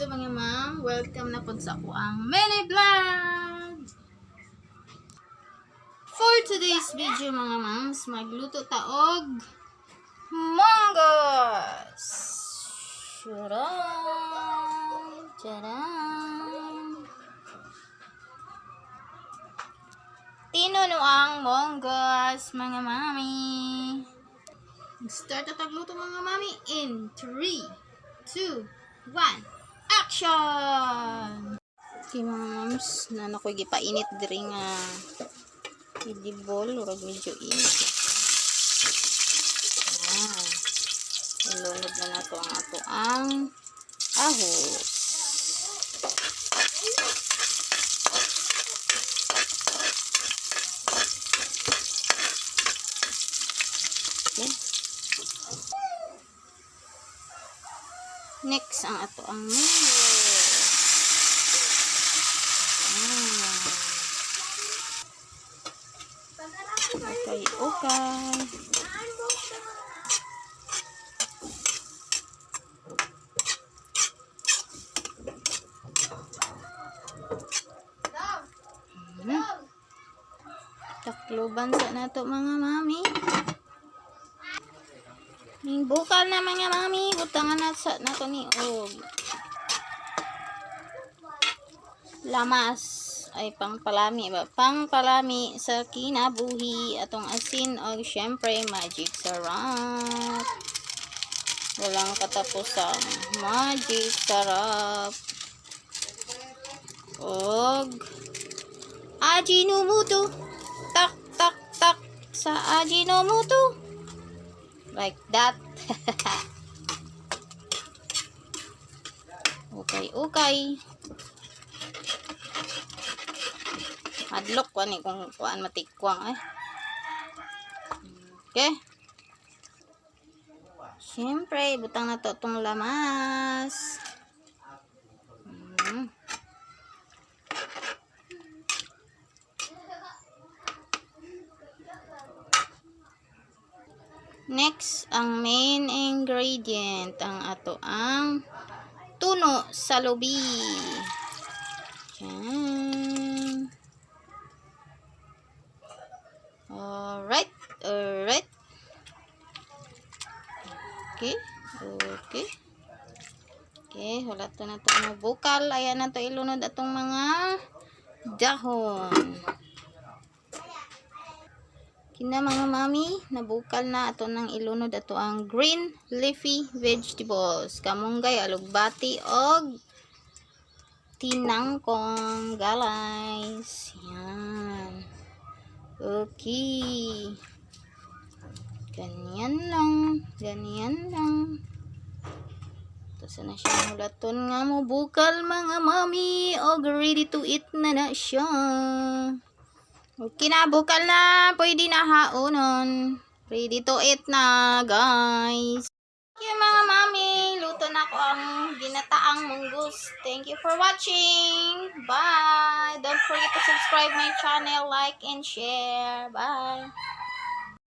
mga ma'am, welcome na po sa kuang mini vlog. For today's video mga ma'ams, magluto taog monggos. Charan, charan. Tinuno ang monggos mga mami. Start na tagluto mga mami in 3, 2, 1, action! Okay mga moms, na nakoy gipainit diri nga idibol, urag medyo init. Ilunod na nato ang ato ang ahos. Okay. Next, ang ato ang munggo. Okay, okay. Takloban sa nato mga mami. Bukal na mga mami, butangan na sa nato ni og lamas ay pangpalami ba? Pangpalami sa kinabuhi atong asin og syempre magic sarap. Walang katapusan. Magic sarap. Og Ajinomoto. Tak tak tak sa Ajinomoto. Like that. Okay, okay. Adlock ko ni kung kuan matikwang eh. Okay. Siyempre, butang na to itong lamas. Next, ang main ingredient, ang ato ang tuno sa lubi. Yan. Alright, alright. Okay, okay. Okay, hulat to na itong bukal. Ayan na to ilunod atong mga dahon. Kina mga mami, nabukal na ato ng ilunod ato ang green leafy vegetables. Kamunggay, alugbati, og tinangkong, guys. Yan. Okay. Ganyan lang. Ganyan lang. Tapos na siya hulaton nga mo bukal mga mami. Og ready to eat na na siya. Okay na, bukal na. Pwede na haonon. Ready to eat na, guys. Thank you mga mami. Luto na ko ang ginataang munggos. Thank you for watching. Bye. Don't forget to subscribe my channel, like, and share. Bye.